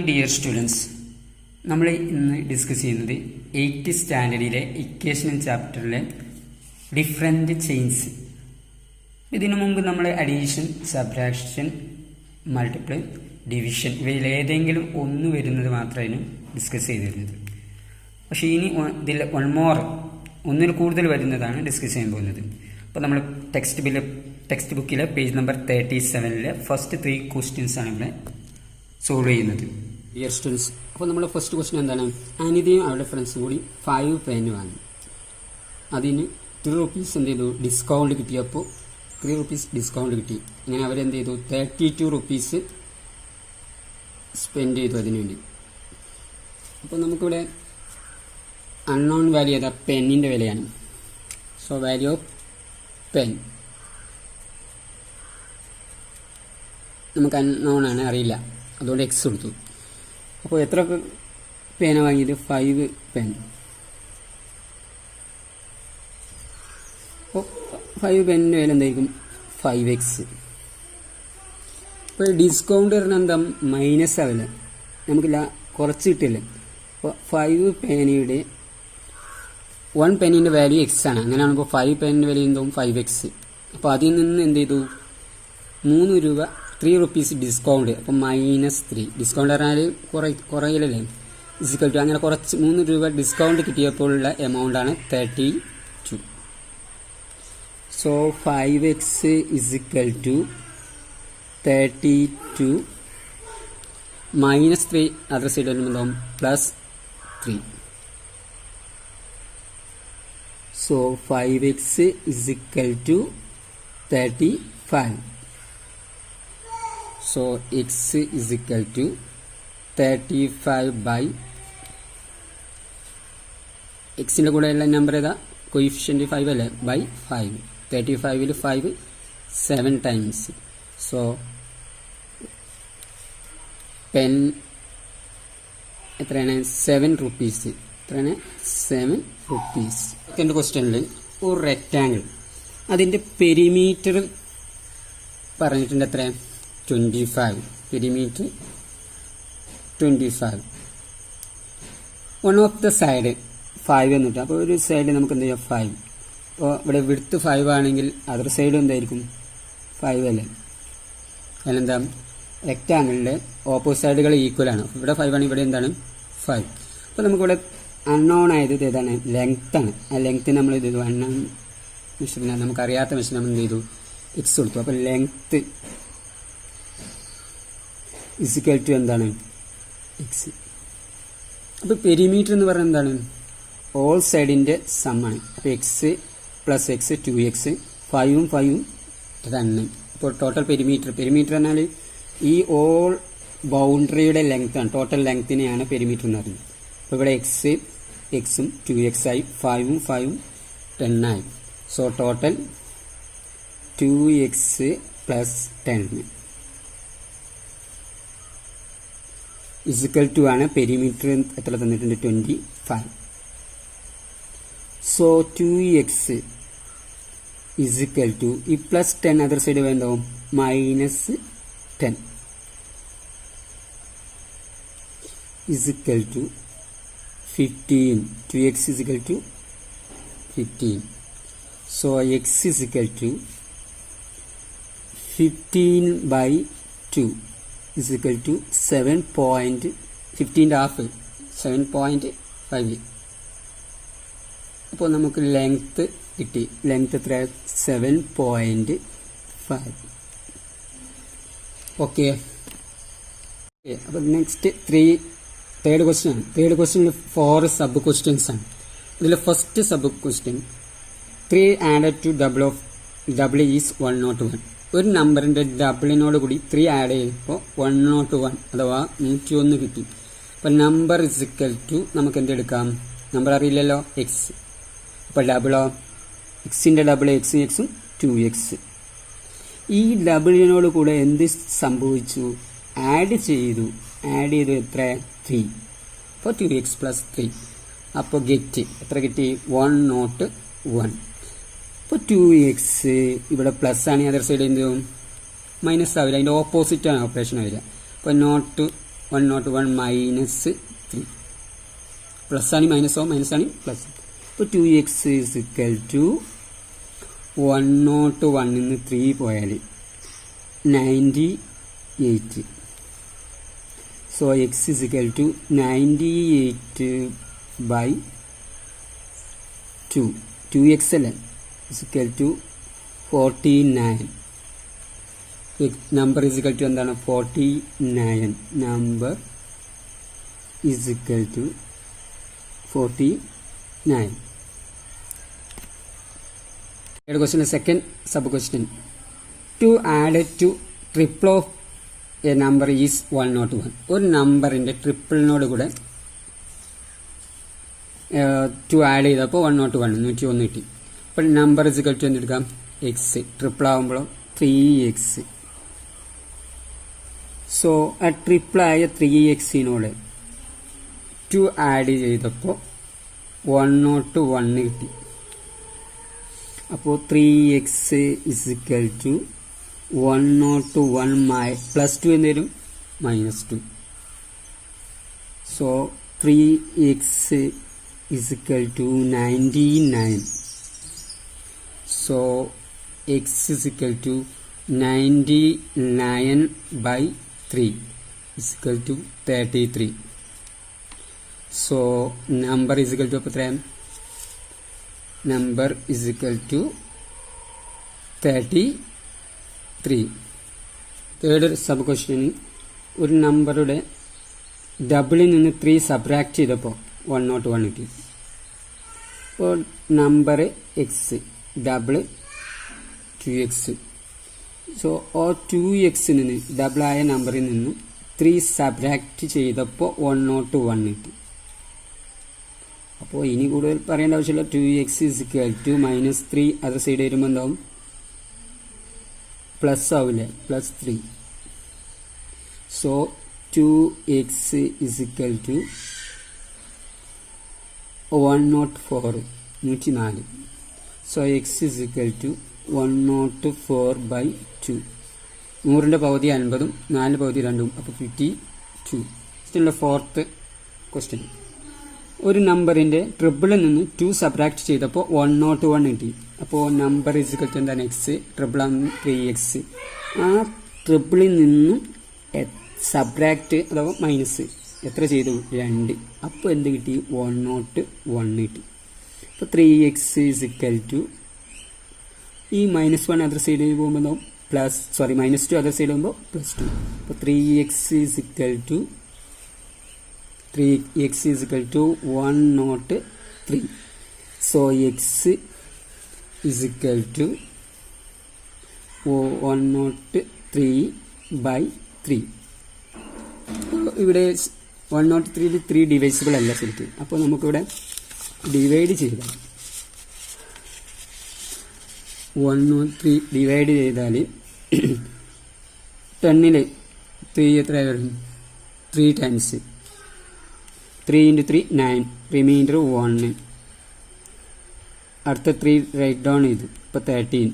Dear students, നമ്മൾ ഇന്ന് discuss ചെയ്യുന്നത് 8th സ്റ്റാൻഡേർഡിലെ ഇക്വേഷൻ ചാപ്റ്ററിലെ ഡിഫറെൻറ്റ് ചെയിൻസ്. ഇതിനു മുമ്പ് നമ്മൾ അഡീഷൻ, സബ്ട്രാക്ഷൻ, മൾട്ടിപ്പിൾ, ഡിവിഷൻ ഇവയിൽ ഏതെങ്കിലും ഒന്ന് വരുന്നത് മാത്രമായിരുന്നു ഡിസ്കസ് ചെയ്തിരുന്നത്. പക്ഷേ ഇനി ഇതിൽ ഒന്നിൽ കൂടുതൽ വരുന്നതാണ് ഡിസ്കസ് ചെയ്യാൻ പോകുന്നത്. അപ്പോൾ നമ്മൾ ടെക്സ്റ്റ് ബുക്കിലെ പേജ് നമ്പർ 37 ഫസ്റ്റ് 3 ക്വസ്റ്റ്യൻസ് ആണ് ഇവിടെ സോൾവ് ചെയ്യുന്നത്. ഡിയർ സ്റ്റുഡൻസ്, അപ്പോൾ നമ്മുടെ ഫസ്റ്റ് ക്വസ്റ്റ്യൻ എന്താണ്? അനിതയും അവരുടെ ഫ്രണ്ട്സും കൂടി 5 പെൻ വാങ്ങി. അതിന് 3 rupees എന്ത് ചെയ്തു? ഡിസ്കൗണ്ട് കിട്ടിയപ്പോൾ 3 rupees ഡിസ്കൗണ്ട് കിട്ടി. അങ്ങനെ അവരെന്ത് ചെയ്തു? 32 rupees സ്പെൻഡ് ചെയ്തു അതിനുവേണ്ടി. അപ്പോൾ നമുക്കിവിടെ അൺനോൺ വാല്യൂ ഏതാ? പെന്നിൻ്റെ വിലയാണ്. സോ വാല്യൂ ഓഫ് പെൻ നമുക്ക് അൺനോൺ ആണ്, അറിയില്ല, അതുകൊണ്ട് എക്സ് കൊടുത്തു. അപ്പോൾ എത്ര പേന വാങ്ങിയത്? 5 പെൻ. അപ്പോൾ 5 പെന്നിൻ്റെ വില എന്തായിരിക്കും? 5x. ഇപ്പോൾ ഡിസ്കൗണ്ട് പറഞ്ഞാൽ എന്താ? മൈനസ് ആവില്ല, നമുക്കില്ല, കുറച്ച് കിട്ടില്ല. അപ്പോൾ 5 പേനയുടെ 1 പെന്നിൻ്റെ വാല്യൂ എക്സ് ആണ്. അങ്ങനെയാണ്. ഇപ്പോൾ 5 പെന്നിൻ്റെ വില എന്താവും? 5x. അപ്പോൾ അതിൽ നിന്ന് എന്ത് ചെയ്തു? 3 രൂപ 3 rupees ഡിസ്കൗണ്ട്. അപ്പം -3. ഡിസ്കൗണ്ട് പറഞ്ഞാൽ കുറയില്ലല്ലേ, ഇസിക്കൽ ടു. അങ്ങനെ കുറച്ച് 3 രൂപ ഡിസ്കൗണ്ട് കിട്ടിയപ്പോഴുള്ള എമൗണ്ട് ആണ് 32. So 5x is equal to 32 -3 other side വരുമ്പോൾ +3. So 5x is equal to 35. So x is equal to 35 by x ന്റെ കൂടെ ഉള്ള നമ്പർ ഏതാ? കോയിഫിഷ്യന്റ് 5 അല്ലേ? ബൈ 5. 35 5 7 times. സോ പെൻ എത്രയാണ്? 7 rupees. എത്രയാണ്? 7 rupees. സെക്കൻഡ് ക്വസ്റ്റ്യനിൽ ഒരു റെക്റ്റാങ്കിൾ, അതിൻ്റെ പെരിമീറ്റർ പറഞ്ഞിട്ടുണ്ട്. എത്ര? 25. Perimeter 25. One of the side 5 എന്നിട്ട്, അപ്പോൾ ഒരു സൈഡ് നമുക്ക് എന്ത് ചെയ്യാം? 5. അപ്പോൾ ഇവിടെ വിഡ്ത്ത് 5 ആണെങ്കിൽ അതർ സൈഡ് എന്തായിരിക്കും? 5 അല്ലേ? അതിനെന്താ? റെക്റ്റാങ്കിളിൻ്റെ ഓപ്പോസിറ്റ് സൈഡുകൾ ഈക്വൽ ആണ്. ഇവിടെ 5 ആണ്, ഇവിടെ എന്താണ്? 5. അപ്പോൾ നമുക്കിവിടെ അൺനോൺ ആയത് ഏതാണ്? ലെങ്ത് ആണ്. ആ ലെങ്ത്തിന് നമ്മൾ ഇത് ചെയ്തു, അൺനോൺ മെഷറിനാണ്, നമുക്കറിയാത്ത മെഷർ നമ്മൾ എന്ത് ചെയ്തു? എക്സ് കൊടുത്തു. അപ്പോൾ ലെങ്ത് ഇസിക്കൽ ടു എന്താണ്? എക്സ്. അപ്പോൾ പെരിമീറ്റർ എന്ന് പറഞ്ഞാൽ എന്താണ്? ഓൾ സൈഡിൻ്റെ സമ്മാണ്. അപ്പോൾ എക്സ് പ്ലസ് എക്സ് 2x, 5ഉം 5ഉം 10. അപ്പോൾ ടോട്ടൽ പെരിമീറ്റർ പറഞ്ഞാൽ ഈ ഓൾ ബൗണ്ടറിയുടെ ലെങ്ത് ആണ്. ടോട്ടൽ ലെങ്ത്തിനെയാണ് പെരിമീറ്റർ എന്ന് പറയുന്നത്. അപ്പോൾ ഇവിടെ എക്സും 2x ആയി, 5ഉം 5ഉം 10 ആയി. So total 2x plus 10 is equal to ആണ്. പെരിമീറ്റർ എത്ര തന്നിട്ടുണ്ട്? 25. സോ 2x ഇസിക്കൽ ടു ഈ പ്ലസ് 10 അതർ സൈഡ് വേണ്ടാവും -10 is equal to 15. 2x is equal to 15. So x is equal to 15 by 2 is equal to 7.15 7.5. അപ്പോൾ നമുക്ക് ലെങ്ത് കിട്ടി. ലെങ്ത് എത്ര? 7.5. ഓക്കെ. അപ്പോൾ നെക്സ്റ്റ് തേർഡ് ക്വസ്റ്റ്യൻ ആണ്. തേർഡ് ക്വസ്റ്റ്യൻ 4 സബ് ക്വസ്റ്റ്യൻസ് ആണ്. ഇതിൽ first sub question 3 added to double is 101. ഒരു നമ്പറിൻ്റെ ഡബിളിനോട് കൂടി 3 ആഡ് ചെയ്തപ്പോൾ 101 അഥവാ 101 കിട്ടി. അപ്പോൾ നമ്പർ ഇസിക്കൽ ടു നമുക്ക് എന്തെടുക്കാം? നമ്പർ അറിയില്ലല്ലോ, എക്സ്. അപ്പോൾ ഡബിളോ? എക്സിൻ്റെ ഡബിൾ എക്സും 2x. ഈ ഡബിളിനോട് കൂടെ എന്ത് സംഭവിച്ചു? ആഡ് ചെയ്തു എത്ര? 3. അപ്പോൾ 2x പ്ലസ് 3. അപ്പോൾ എത്ര കിട്ടി? 101. അപ്പോൾ 2x ഇവിടെ പ്ലസ് ആണ്, അതർ സൈഡ് എന്ത് ചെയ്യും? മൈനസ് ആവില്ല, അതിൻ്റെ ഓപ്പോസിറ്റ് ആണ് ഓപ്പറേഷൻ ആവില്ല. അപ്പോൾ 101 മൈനസ് 3 പ്ലസ് ആണ് മൈനസ് ആവും, മൈനസ് ആണ് പ്ലസ്. ഇപ്പോൾ 2x ഈസ് ഇക്വൽ ടു 101 നിന്ന് 3 പോയാൽ 98. So x is equal to 98/2. 2x is equal to 49. Number is equal to എന്താണ് 49. Number is equal to 49. Third question, second sub question. To add to triple of a number is 101. ഒരു നമ്പറിൻ്റെ ട്രിപ്പിളിനോട് കൂടെ to add ചെയ്തപ്പോൾ 101 101 കിട്ടി. അപ്പോൾ number is equal to എന്തെടുക്കാം x, triple ആകുമ്പോഴോ 3x. So ആ ട്രിപ്പിളായ 3xനോട് ടു ആഡ് ചെയ്തപ്പോൾ 101 കിട്ടി. അപ്പോൾ 3x is equal to 101 plus 2 എന്തേലും -2. So 3x is equal to 99. So x is equal to 99/3 is equal to 33. So number is equal to number is equal to 33. Third sub question, ഒരു നമ്പറുടെ ഡബിളിൽ നിന്ന് 3 subtract ചെയ്തപ്പോൾ 101 കിട്ടി. അപ്പോൾ number X, double 2x. So ആ 2x നിന്ന് ഡബിളായ നമ്പറിൽ നിന്നും 3 subtract ചെയ്തപ്പോൾ 101 കിട്ടി. അപ്പോൾ ഇനി കൂടുതൽ പറയേണ്ട ആവശ്യമില്ല. 2x is equal to -3 other side വരുമ്പോൾ എന്താവും പ്ലസ് ആവില്ലേ, +3. So 2x is equal to 104. So x is equal to 104/2. 100ന്റെ പകുതി 50, 4 പകുതി 2, അപ്പോൾ 52. ഇതിലുള്ള ഫോർത്ത് ക്വസ്റ്റ്യൻ, ഒരു നമ്പറിൻ്റെ ട്രിപ്പിളിൽ നിന്ന് 2 സബ്ട്രാക്ട് ചെയ്തപ്പോൾ 101 കിട്ടി. അപ്പോൾ നമ്പർ ഇസ് ഇക്വൽ ടു എന്താണ് എക്സ്, ട്രിപ്പിളാണ് 3x. ആ ട്രിപ്പിളിൽ നിന്നും സബ്ട്രാക്ട് അഥവാ മൈനസ് എത്ര ചെയ്തു 2. അപ്പോൾ എന്ത് കിട്ടി 101 കിട്ടി. അപ്പോൾ 3x ഈസ് ഇക്വൽ ടു ഈ -1 അതർ സൈഡ് പോകുമ്പോൾ -2 അതർ സൈഡ് പോകുമ്പോൾ +2. അപ്പോൾ 3x is equal to 103. So x is equal to 103/3. ഇവിടെ 103 3 ഡിവൈസിബിൾ അല്ല ശരിക്കും. അപ്പോൾ നമുക്കിവിടെ ഡിവൈഡ് ചെയ്താൽ 103 ഡിവൈഡ് ചെയ്താൽ 10ൽ 3 എത്ര വരും 3 ടൈംസ് 3 × 3 9, റിമൈൻഡർ 1. അടുത്ത 3 റൈറ്റ് ഡൗൺ ചെയ്തു. ഇപ്പോൾ 13ൽ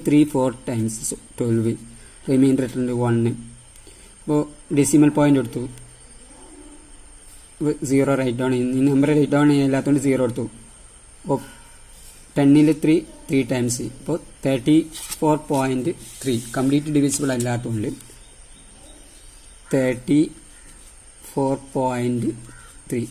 3 4 ടൈംസ് 12, റിമൈൻഡർ 1. അപ്പോൾ ഡെസിമൽ പോയിന്റ് എടുത്തു, 0 റൈറ്റ് ഡൗൺ ചെയ്യുന്നു. ഈ നമ്പർ റൈറ്റ് ഡൗൺ ചെയ്യാത്തതുകൊണ്ട് 0 എടുത്തു. അപ്പോൾ 10ൽ 3 ടൈംസ്, ഇപ്പോൾ 34.3. കംപ്ലീറ്റ് ഡിവിസിബിൾ അല്ലാത്തതുകൊണ്ട് 34.3.